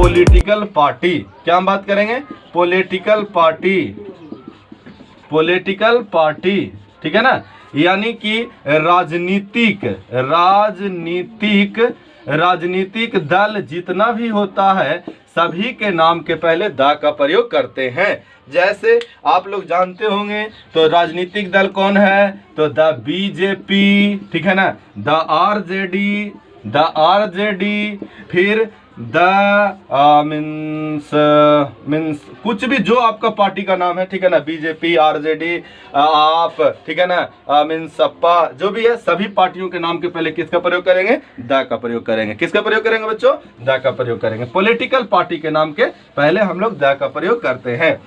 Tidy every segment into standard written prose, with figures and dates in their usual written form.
Political party. क्या हम बात करेंगे? पॉलिटिकल पार्टी, पॉलिटिकल पार्टी, ठीक है ना। यानी कि राजनीतिक दल जितना भी होता है सभी के नाम के पहले द का प्रयोग करते हैं। जैसे आप लोग जानते होंगे तो राजनीतिक दल कौन है? तो द बीजेपी, ठीक है ना, द आरजेडी, फिर द मीन्स कुछ भी जो आपका पार्टी का नाम है, ठीक है ना, बीजेपी, आरजेडी, आप, ठीक है ना, मीन्स सपा, जो भी है सभी पार्टियों के नाम के पहले किसका प्रयोग करेंगे? द का प्रयोग करेंगे। किसका प्रयोग करेंगे बच्चों? द का प्रयोग करेंगे। पॉलिटिकल पार्टी के नाम के पहले हम लोग द का प्रयोग करते हैं।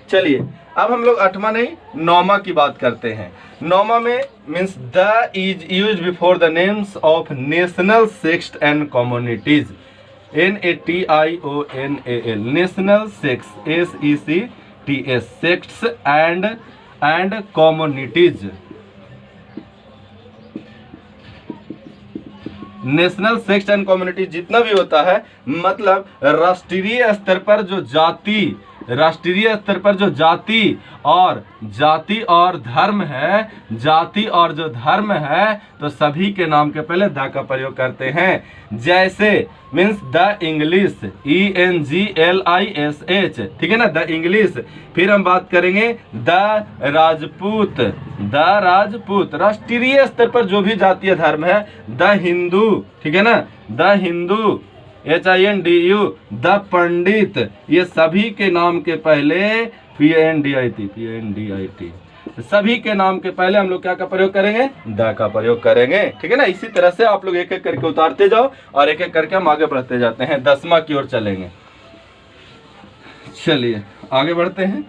चलिए अब हम लोग 8वां नहीं 9वां की बात करते हैं। 9वां में means the is used before the names of national sects and communities. NATIONAL, national sects, SECTS, sects and communities. National sects and community जितना भी होता है, मतलब राष्ट्रीय स्तर पर जो जाति और धर्म है, जाति और जो धर्म है, तो सभी के नाम के पहले द का प्रयोग करते हैं। जैसे मीन्स द इंग्लिश, ENGLISH, ठीक है ना, द इंग्लिश। फिर हम बात करेंगे द राजपूत, राष्ट्रीय स्तर पर जो भी जातीय धर्म है। द हिंदू, ठीक है ना, द हिंदू, HINDU, द पंडित, ये सभी के नाम के पहले PNDIT, सभी के नाम के पहले हम लोग क्या का प्रयोग करेंगे? द का प्रयोग करेंगे, ठीक है ना। इसी तरह से आप लोग एक एक करके उतारते जाओ और एक एक करके हम आगे बढ़ते जाते हैं। 10वां की ओर चलेंगे। चलिए आगे बढ़ते हैं।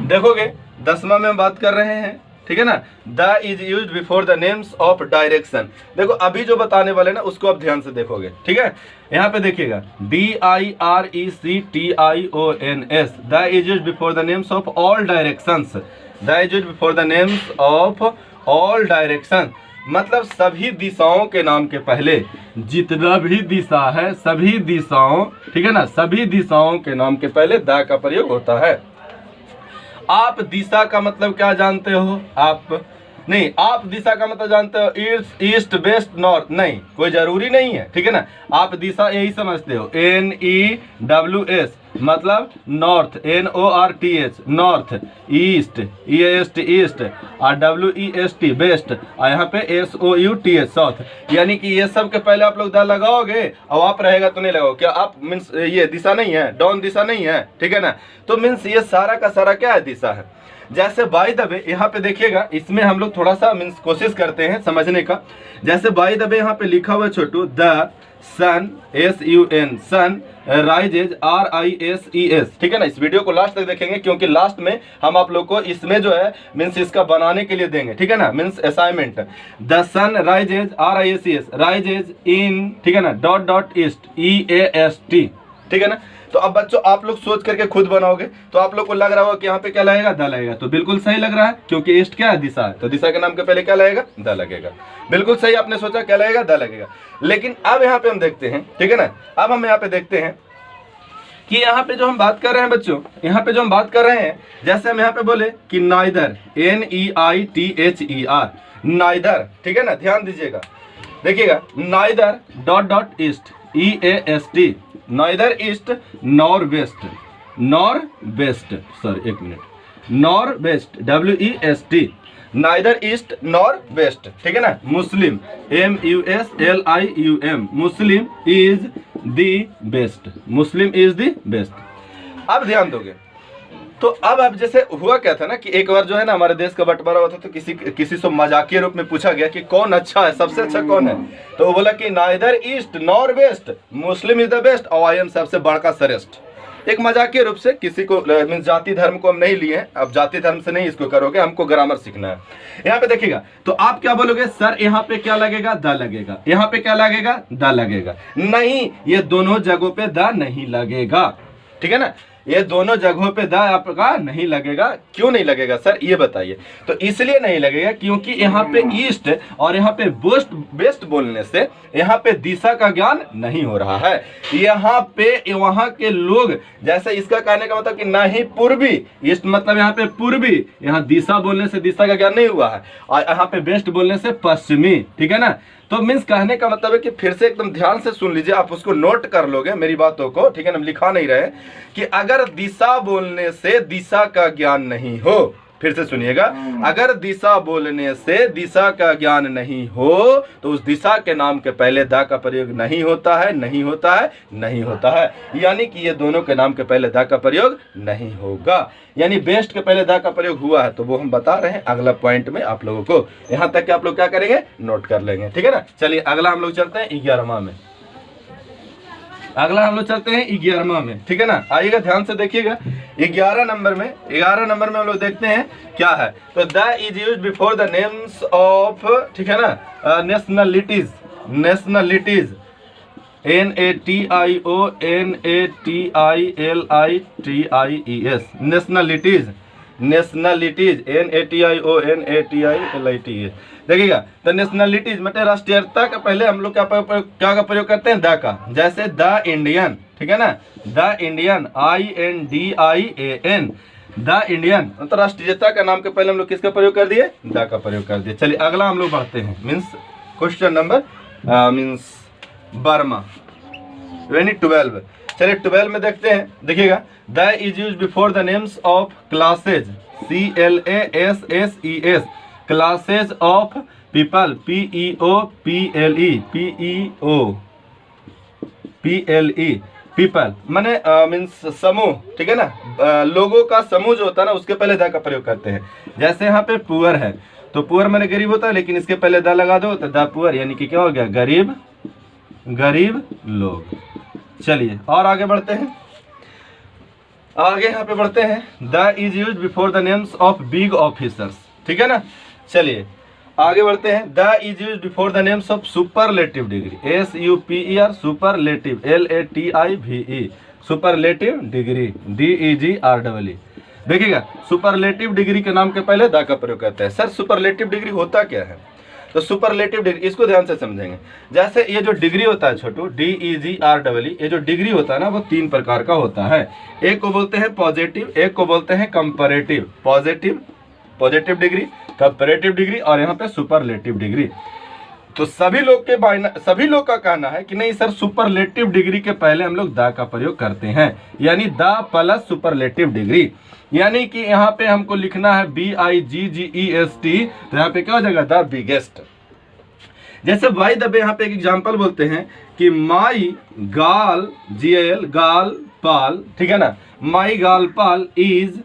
देखोगे 10वां में हम बात कर रहे हैं, ठीक है ना, the is use before the names of direction. देखो अभी जो बताने वाले ना उसको आप ध्यान से देखोगे, ठीक है। यहाँ पे देखिएगा DIRECTIONS, the is use before the names of all directions, the is use before the names of all direction, मतलब सभी दिशाओं के नाम के पहले जितना भी दिशा है, सभी दिशाओं, ठीक है ना, सभी दिशाओं के नाम के पहले द का प्रयोग होता है। आप दिशा का मतलब क्या जानते हो? आप दिशा का मतलब जानते हो ईस्ट, वेस्ट, नॉर्थ? नहीं, कोई जरूरी नहीं है, ठीक है ना। आप दिशा यही समझते हो, NEWS मतलब north, NORTH north, east, EAST east, और WEST वेस्ट, और यहाँ पे SOUTH साउथ। यानी कि ये सब के पहले आप लोग द लगाओगे और आप रहेगा तो नहीं लगाओगे। क्या आप मीन्स ये दिशा नहीं है, डाउन दिशा नहीं है, ठीक है ना। तो मीन्स ये सारा का सारा क्या है? दिशा है। जैसे बाय द वे यहाँ पे देखिएगा, इसमें हम लोग थोड़ा सा मीन्स कोशिश करते हैं समझने का। जैसे बाय द वे यहाँ पे लिखा हुआ है Chhotu, the sun, SUN, sun rises, RISES, ठीक है ना। इस वीडियो को लास्ट तक देखेंगे क्योंकि लास्ट में हम आप लोग को इसमें जो है मीन्स इसका बनाने के लिए देंगे, ठीक है ना, means assignment. The sun rises, RISES, rises in, ठीक है ना, डॉट ईस्ट, EAST, ठीक है ना। तो अब बच्चों आप लोग सोच करके खुद बनाओगे तो आप लोग को लग रहा होगा कि यहाँ पे क्या लगेगा? द लगेगा। तो बिल्कुल सही लग रहा है क्योंकि ईस्ट क्या है? दिशा है। तो दिशा के नाम के पहले क्या लगेगा? द लगेगा। बिल्कुल सही आपने सोचा, क्या लगेगा? द लगेगा। लेकिन अब यहाँ पे हम देखते हैं, ठीक है ना, अब हम यहाँ पे देखते हैं कि यहाँ पे जो हम बात कर रहे हैं बच्चों, यहाँ पे जो हम बात कर रहे हैं, जैसे हम यहाँ पे बोले कि नाइदर, NEITHER, नाइदर, ठीक है ना, ध्यान दीजिएगा, देखिएगा, neither dot east, EAST, neither east nor west, nor west, WEST, neither east nor west, ठीक है ना। Muslim, MUSLIUM, Muslim is the best, Muslim is the best. अब ध्यान दोगे तो अब जैसे हुआ क्या था ना कि एक बार जो है ना हमारे देश का बंटवारा हुआ था, तो किसी से मजाकिया रूप में पूछा गया कि कौन अच्छा है, सबसे अच्छा कौन है? तो वो बोला कि neither east nor west, Muslim is the best, और आई एम सबसे बड़का श्रेष्ठ। एक मजाकिया रूप से किसी को मीन जाति धर्म को हम नहीं लिए हैं। अब जाति धर्म से नहीं इसको करोगे, हमको ग्रामर सीखना है। यहाँ पे देखिएगा तो आप क्या बोलोगे? सर यहाँ पे क्या लगेगा? द लगेगा। यहाँ पे क्या लगेगा? द लगेगा। नहीं, ये दोनों जगहों पे द नहीं लगेगा, ठीक है ना। ये दोनों जगहों पे द आपका नहीं लगेगा। क्यों नहीं लगेगा सर, ये बताइए। तो इसलिए नहीं लगेगा क्योंकि यहाँ पे ईस्ट और यहाँ पे वेस्ट बोलने से यहाँ पे दिशा का ज्ञान नहीं हो रहा है। यहाँ पे वहाँ के लोग, जैसे इसका कहने का मतलब कि ना ही पूर्वी, ईस्ट मतलब यहाँ पे पूर्वी, यहाँ दिशा बोलने से दिशा का ज्ञान नहीं हुआ है, और यहाँ पे वेस्ट बोलने से पश्चिमी, ठीक है ना। तो मीन्स कहने का मतलब है कि फिर से एकदम ध्यान से सुन लीजिए, आप उसको नोट कर लोगे मेरी बातों को, ठीक है ना, लिखा नहीं रहे, कि अगर दिशा बोलने से दिशा का ज्ञान नहीं हो, फिर से सुनिएगा, अगर दिशा बोलने से दिशा का ज्ञान नहीं हो तो उस दिशा के नाम के पहले द का प्रयोग नहीं होता है, नहीं होता है, नहीं होता है। यानी कि ये दोनों के नाम के पहले द का प्रयोग नहीं होगा। यानी बेस्ट के पहले द का प्रयोग हुआ है, तो वो हम बता रहे हैं अगला पॉइंट में आप लोगों को। यहाँ तक कि आप लोग क्या करेंगे, नोट कर लेंगे, ठीक है ना। चलिए अगला हम लोग चलते हैं 11वां में। अगला हम लोग चलते हैं 11वां में, ठीक है ना। आइएगा ध्यान से देखिएगा, 11 नंबर में हम लोग देखते हैं क्या है। तो the is use before the names of, ठीक है ना, नेशनलिटीज, नेशनलिटीज, नेशनलिटीज। देखिएगा, तो नेशनलिटीज मतलब राष्ट्रीयता का पहले हम लोग क्या का प्रयोग करते हैं, द का। जैसे द इंडियन, ठीक है ना, the Indian, INDIAN, the Indian मतलब राष्ट्रीयता का नाम के पहले हम लोग किसका प्रयोग कर दिए, द का प्रयोग कर दिए। चलिए अगला हम लोग बढ़ते हैं, मीन्स क्वेश्चन नंबर मीन्स 12 चलिए 12 में देखते हैं। देखिएगा, the is use before the names of classes, CLASSES, classes of people, PEOPLE, people माने मीन्स समूह, ठीक है ना, लोगों का समूह जो होता है ना, उसके पहले द का प्रयोग करते हैं। जैसे यहाँ पे पुअर है, तो पुअर माने गरीब होता है, लेकिन इसके पहले द लगा दो तो द पुअर, यानी कि क्या हो गया, गरीब लोग। चलिए और आगे बढ़ते हैं, यहाँ पे बढ़ते हैं। The is use before the names of big officers, ठीक है ना। चलिए आगे बढ़ते हैं। The is use before the names of superlative degree, SUPER, superlative, LATIVE, superlative degree, DEGREE। देखिएगा, सुपरलेटिव डिग्री के नाम के पहले द का प्रयोग करते हैं। सर सुपरलेटिव डिग्री होता क्या है, तो सुपरलेटिव डिग्री, इसको ध्यान से समझेंगे। जैसे ये जो डिग्री होता है छोटू, DEGREE, ये जो डिग्री होता है ना, वो 3 प्रकार का होता है। एक को बोलते हैं पॉजिटिव, एक को बोलते हैं comparative, positive degree, comparative degree, और यहाँ पे सुपरलेटिव डिग्री। तो सभी लोग का कहना है कि नहीं सर, सुपरलेटिव डिग्री के पहले हम लोग द का प्रयोग करते हैं, यानी द प्लस सुपरलेटिव डिग्री। यानी कि यहाँ पे हमको लिखना है BIGGEST, तो यहाँ पे क्या हो जाएगा, द बिगेस्ट। जैसे बाय द वे यहाँ पे एक एग्जांपल बोलते हैं कि माई गाल, GAL, गाल पाल, ठीक है ना, my gal pal is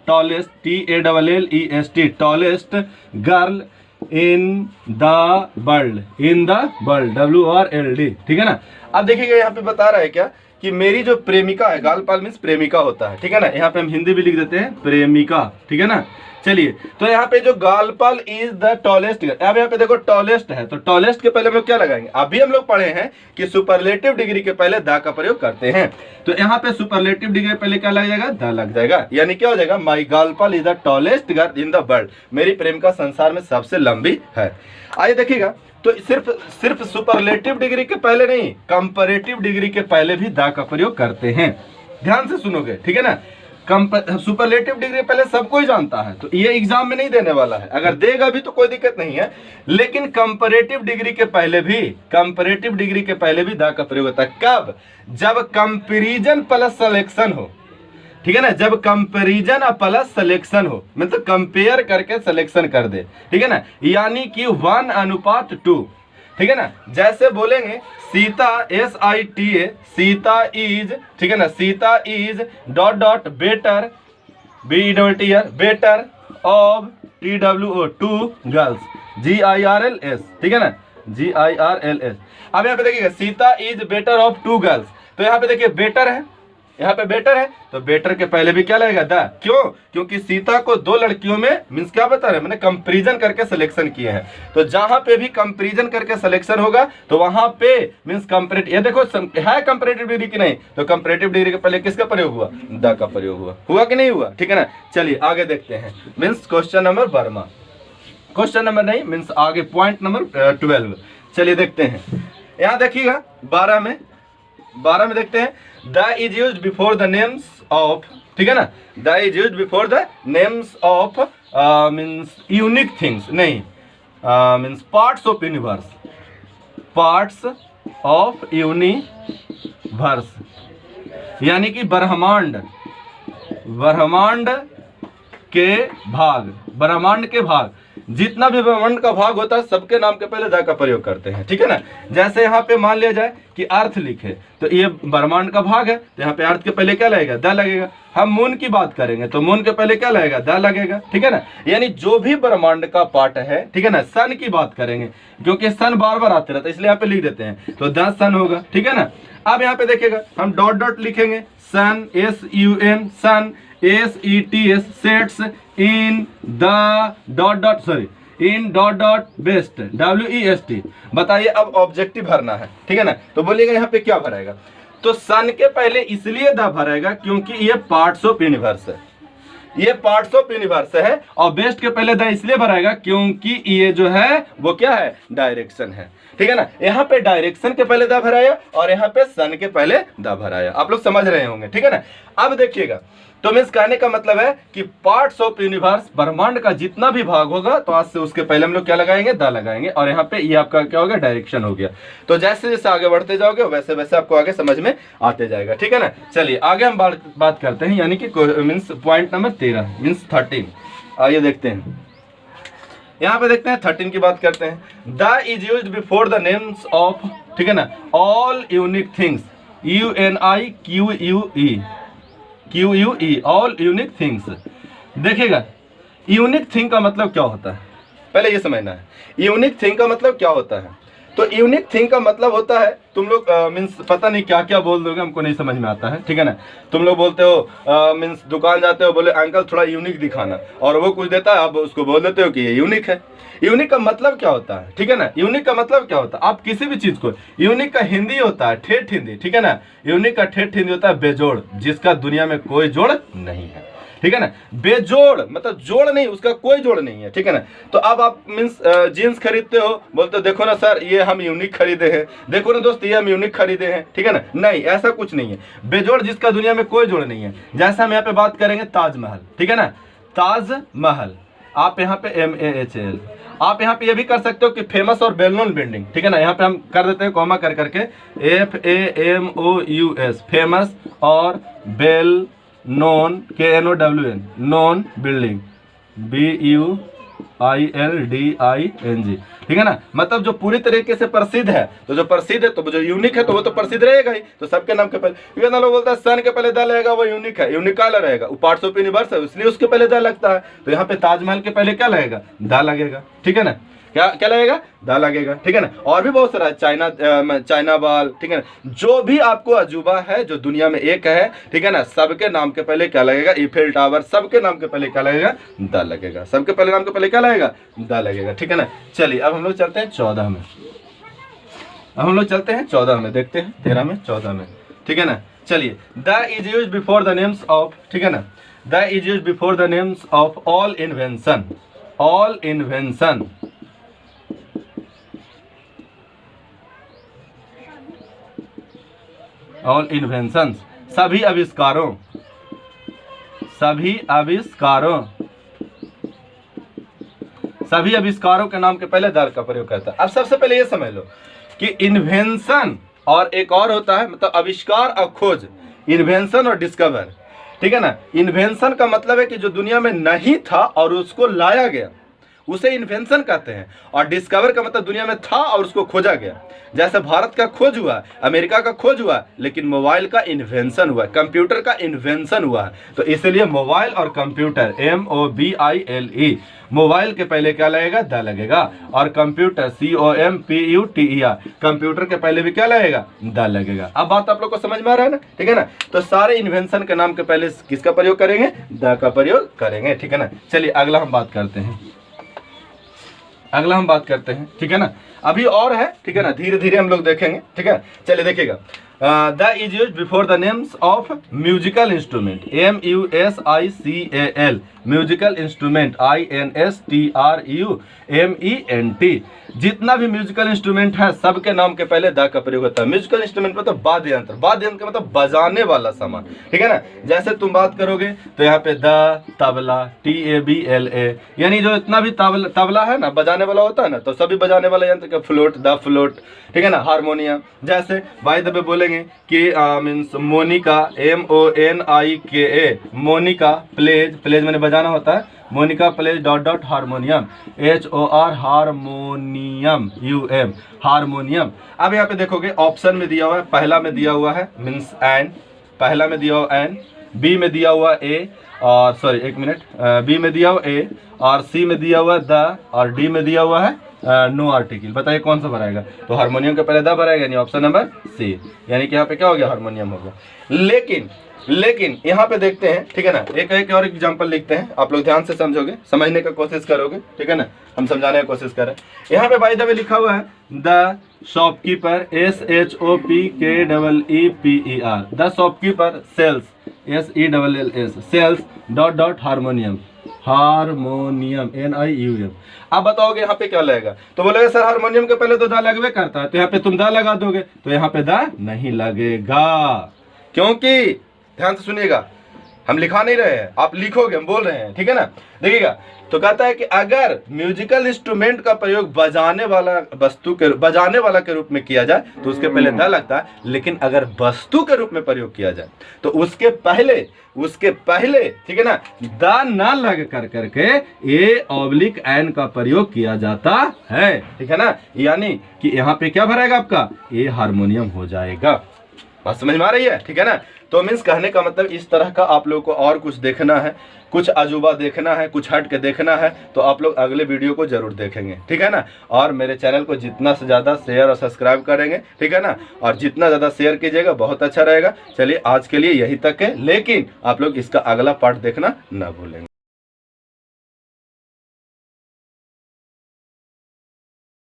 tallest, TALLEST, tallest girl in the world, WORLD, ठीक है ना। अब देखिएगा यहाँ पे बता रहा है क्या कि मेरी जो प्रेमिका है, गालपाल मीन्स प्रेमिका होता है, ठीक है ना, यहाँ पे हम हिंदी भी लिख देते हैं प्रेमिका, ठीक है ना। चलिए, तो यहाँ पे जो गालपाल इज द टॉलेस्ट, अब यहाँ पे देखो टॉलेस्ट है, तो टॉलेस्ट के पहले हम लोग क्या लगाएंगे, अभी हम लोग पढ़े हैं कि सुपरलेटिव डिग्री के पहले द का प्रयोग करते हैं। तो यहाँ पे सुपरलेटिव डिग्री के पहले क्या लग जाएगा, द लग जाएगा, यानी क्या हो जाएगा, my gal pal is the tallest girl in the world, मेरी प्रेमिका संसार में सबसे लंबी है। आइए देखिएगा, तो सिर्फ सुपरलेटिव डिग्री के पहले नहीं, कंपैरेटिव डिग्री के पहले भी द का प्रयोग करते हैं। ध्यान से सुनोगे, ठीक है ना। सुपरलेटिव डिग्री पहले सब कोई जानता है, तो ये एग्जाम में नहीं देने वाला है, अगर देगा भी तो कोई दिक्कत नहीं है, लेकिन कंपैरेटिव डिग्री के पहले भी द का प्रयोग होता है। कब, जब कंपैरिजन प्लस सिलेक्शन हो, ठीक है ना, जब कंपैरिजन प्लस सिलेक्शन हो, मतलब कंपेयर करके सिलेक्शन कर दे, ठीक है ना, यानी कि 1:2, ठीक है ना। जैसे बोलेंगे सीता, SITA, सीता इज, ठीक है ना, Sita is ... better, BETTER, better of TWO 2 girls, GIRLS, ठीक है ना, GIRLS। अब यहाँ पे देखिएगा, Sita is better of 2 girls, तो यहाँ पे देखिए बेटर है, यहाँ पे बेटर है तो बेटर के पहले भी क्या लगेगा द। क्यों? क्योंकि सीता को दो लड़कियों में मीन्स क्या बता रहे हैं, मैंने कंपेरिजन करके सिलेक्शन किए हैं। तो जहां पे भी कंपेरिजन करके सिलेक्शन होगा तो वहां पे मीन्स कंपेरेटिव, ये देखो है कंपेरेटिव डिग्री की नहीं, तो कंपेरेटिव डिग्री के पहले किसका प्रयोग हुआ, द का प्रयोग हुआ कि नहीं हुआ? ठीक है ना। चलिए आगे देखते हैं means question number 12, question number नहीं मीन्स आगे पॉइंट नंबर 12। चलिए देखते हैं, यहाँ देखिएगा 12 में देखते हैं the is used before the names of, ठीक है ना, the is used before the names of means unique things, नहीं means parts of universe, parts of universe, यानी कि ब्रह्मांड, ब्रह्मांड के भाग, जितना भी ब्रह्मांड का भाग होता है सबके नाम के पहले द का प्रयोग करते हैं। ठीक है ना। जैसे यहाँ पे मान लिया जाए कि अर्थ लिखे तो ये ब्रह्मांड का भाग है, तो यहाँ पे अर्थ के पहले क्या लगेगा, द लगेगा। हम मून की बात करेंगे तो मून के पहले क्या लगेगा, द लगेगा। ठीक है ना। यानी जो भी ब्रह्मांड का पार्ट है, ठीक है ना। सन की बात करेंगे क्योंकि सन बार बार आते रहता है इसलिए यहाँ पे लिख देते हैं, तो द सन होगा। ठीक है ना। अब यहाँ पे देखिएगा हम डॉट डॉट लिखेंगे, sun SUN, sun SETS, sets in the dot dot sorry in dot dot west WEST। बताइए अब ऑब्जेक्टिव भरना है, ठीक है ना। तो बोलिएगा यहाँ पे क्या भरेगा, तो सन के पहले इसलिए द भरेगा क्योंकि ये पार्ट्स ऑफ यूनिवर्स है, ये पार्ट्स ऑफ यूनिवर्स है। और बेस्ट के पहले द इसलिए भराएगा क्योंकि ये जो है वो क्या है, डायरेक्शन है। ठीक है ना। यहाँ पे डायरेक्शन के पहले द भराया और यहाँ पे सन के पहले द भराया। आप लोग समझ रहे होंगे। ठीक है ना। अब देखिएगा तो मीन्स कहने का मतलब है कि पार्ट्स ऑफ यूनिवर्स, ब्रह्मांड का जितना भी भाग होगा तो आज से उसके पहले हम लोग क्या लगाएंगे, द लगाएंगे। और यहाँ पे ये आपका क्या हो गया, डायरेक्शन हो गया। तो जैसे जैसे आगे बढ़ते जाओगे वैसे वैसे आपको आगे समझ में आते जाएगा। ठीक है ना। चलिए आगे हम बात करते हैं, यानी कि मीन्स पॉइंट नंबर 13 मीन्स 13। आइए देखते हैं, यहाँ पे देखते हैं 13 की बात करते हैं। The is used before the names of, ठीक है ना, all unique things, QUE, all unique things. देखिएगा यूनिक थिंग का मतलब क्या होता है, पहले ये समझना है। यूनिक थिंग का मतलब क्या होता है, तो यूनिक थिंग का मतलब होता है, तुम लोग मीन्स पता नहीं क्या क्या बोल दोगे, हमको नहीं समझ में आता है। ठीक है ना। तुम लोग बोलते हो मीन्स दुकान जाते हो, बोले अंकल थोड़ा यूनिक दिखाना, और वो कुछ देता है, आप उसको बोल देते हो कि ये यूनिक है। यूनिक का मतलब क्या होता है, ठीक है ना। यूनिक का मतलब क्या होता है, आप किसी भी चीज को, यूनिक का हिंदी होता है ठेठ हिंदी, ठीक है ना। यूनिक का ठेठ हिंदी होता है बेजोड़, जिसका दुनिया में कोई जोड़ नहीं है। ठीक है ना। बेजोड़ मतलब जोड़ नहीं, उसका कोई जोड़ नहीं है। ठीक है ना। तो अब आप मीन्स जीन्स खरीदते हो, बोलते हो देखो ना सर ये हम यूनिक खरीदे हैं, देखो ना दोस्त ये हम यूनिक खरीदे हैं। ठीक है ना। नहीं, ऐसा कुछ नहीं है। बेजोड़ जिसका दुनिया में कोई जोड़ नहीं है। जैसे हम यहाँ पे बात करेंगे ताजमहल, ठीक है ना, ताजमहल, आप यहाँ पे MAHL, आप यहाँ पे ये भी कर सकते हो कि फेमस और वेल नोन बिल्डिंग। ठीक है ना। यहाँ पे हम कर देते हैं कॉमा कर करके FAMOUS, फेमस और well known, KNOWN, known building, BUILDING। ठीक है ना। मतलब जो पूरी तरीके से प्रसिद्ध है, तो जो प्रसिद्ध है तो जो यूनिक है तो वो तो प्रसिद्ध रहेगा ही, तो सबके नाम के पहले, क्योंकि लोग बोलता है सन के पहले द लगेगा, वो यूनिक है, यूनिक काला रहेगा, वो पार्ट्स ऑफ यूनिवर्स है इसलिए उसके पहले द लगता है। तो यहाँ पे ताजमहल के पहले क्या लगेगा, द लगेगा। ठीक है ना। क्या क्या लगेगा, द लगेगा। ठीक है ना। और भी बहुत सारा चाइना बाल, ठीक है ना, जो भी आपको अजूबा है जो दुनिया में एक है, ठीक है ना, सबके नाम के पहले क्या लगेगा, ईफेल टावर, सबके नाम के पहले क्या लगेगा, द लगेगा। सबके पहले नाम के पहले क्या लगेगा, द लगेगा। ठीक है ना। चलिए अब हम लोग चलते हैं 14 में, अब हम लोग चलते हैं 14 में, देखते हैं 13 में 14 में। ठीक है ना। चलिए the is used before the names of, ठीक है ना, the is used before the names of all invention, all invention, all inventions, सभी आविष्कारों, सभी आविष्कारों, सभी आविष्कारों के नाम के पहले द का प्रयोग करता है। अब सबसे पहले ये समझ लो कि इन्वेंशन और एक और होता है, मतलब आविष्कार और खोज, इन्वेंशन और डिस्कवर। ठीक है ना। इन्वेंशन का मतलब है कि जो दुनिया में नहीं था और उसको लाया गया, उसे इन्वेंशन कहते हैं। और डिस्कवर का मतलब दुनिया में था और उसको खोजा गया। जैसे भारत का खोज हुआ, अमेरिका का खोज हुआ, लेकिन मोबाइल का इन्वेंशन हुआ, कंप्यूटर का इन्वेंशन हुआ। तो इसलिए मोबाइल और कंप्यूटर MOBILE, मोबाइल के पहले क्या लगेगा? द लगेगा। और कंप्यूटर COMPUTER, कंप्यूटर के पहले भी क्या लगेगा? द लगेगा। अब बात आप लोग को समझ में आ रहा है ना? ठीक है ना? तो सारे इन्वेंशन के नाम के पहले किसका प्रयोग करेंगे? द का प्रयोग करेंगे। ठीक है ना? चलिए अगला हम बात करते हैं, ठीक है ना? अभी और है, ठीक है ना? धीरे धीरे हम लोग देखेंगे, ठीक है? चलिए देखिएगा, the is used before the names of musical instrument, MUSICAL, musical instrument, INSTRUMENT। जितना भी म्यूजिकल इंस्ट्रूमेंट है सबके नाम के पहले द का प्रयोग होता है। म्यूजिकल इंस्ट्रूमेंट मतलब वाद्य यंत्र, वाद्य यंत्र मतलब बजाने वाला सामान, ठीक है ना? जैसे तुम बात करोगे तो यहाँ पे द, तबला, TABLA, यानी जो इतना भी तबला है ना, बजाने वाला होता है ना, तो सभी बजाने वाला यंत्र का फ्लूट, द फ्लूट, ठीक है ना? हारमोनियम। जैसे बाय द वे बोलेंगे कि means Monika, MONIKA, Monika plays, plays मैंने बजाना होता है, Monika plays dot dot harmonium, HOR harmonium, UM harmonium. अब यहाँ पे देखोगे ऑप्शन में दिया हुआ है, पहला में दिया हुआ है मीन्स एन, पहला में दिया हुआ एन, बी में दिया हुआ ए, और सॉरी एक मिनट, बी में दिया हुआ ए, और सी में दिया हुआ द, और डी में दिया हुआ है नो आर्टिकल। बताइए कौन सा भराएगा? तो हारमोनियम के पहले द भराएगा, यानी ऑप्शन नंबर सी, यानी कि यहाँ पे क्या हो गया? हारमोनियम हो गया। लेकिन यहाँ पे देखते हैं, ठीक है ना? एक और एग्जांपल लिखते हैं, आप लोग ध्यान से समझोगे, समझने का कोशिश करोगे, ठीक है ना? हम समझाने की कोशिश करें। यहाँ पे बाय द वे लिखा हुआ है the shopkeeper, SHOPKEEPER, the shopkeeper sells, SELLS, sells dot dot harmonium, harmonium NIUM। अब बताओगे यहाँ पे क्या लगेगा? तो बोलेगा सर हारमोनियम के पहले तो दा लगवे करता है, तो यहाँ पे तुम दा लगा दोगे, तो यहाँ पे दा नहीं लगेगा, क्योंकि ध्यान से सुनिएगा, हम लिखा नहीं रहे हैं, आप लिखोगे, हम बोल रहे हैं, ठीक है ना? देखिएगा, तो कहता है कि अगर म्यूजिकल इंस्ट्रूमेंट का प्रयोग बजाने वाला के रूप में किया जाए तो उसके पहले द लगता है, लेकिन अगर वस्तु के रूप में प्रयोग किया जाए तो उसके पहले, ठीक है ना, द ना लग करके A/N का प्रयोग किया जाता है, ठीक है ना? यानी कि यहाँ पे क्या भरेगा आपका? ए हारमोनियम हो जाएगा। बात समझ में आ रही है, ठीक है ना? तो मीन्स कहने का मतलब इस तरह का आप लोगों को और कुछ देखना है, कुछ अजूबा देखना है, कुछ हट के देखना है, तो आप लोग अगले वीडियो को जरूर देखेंगे, ठीक है ना? और मेरे चैनल को जितना से ज़्यादा शेयर और सब्सक्राइब करेंगे, ठीक है ना? और जितना ज़्यादा शेयर कीजिएगा बहुत अच्छा रहेगा। चलिए आज के लिए यही तक है, लेकिन आप लोग इसका अगला पार्ट देखना ना भूलेंगे।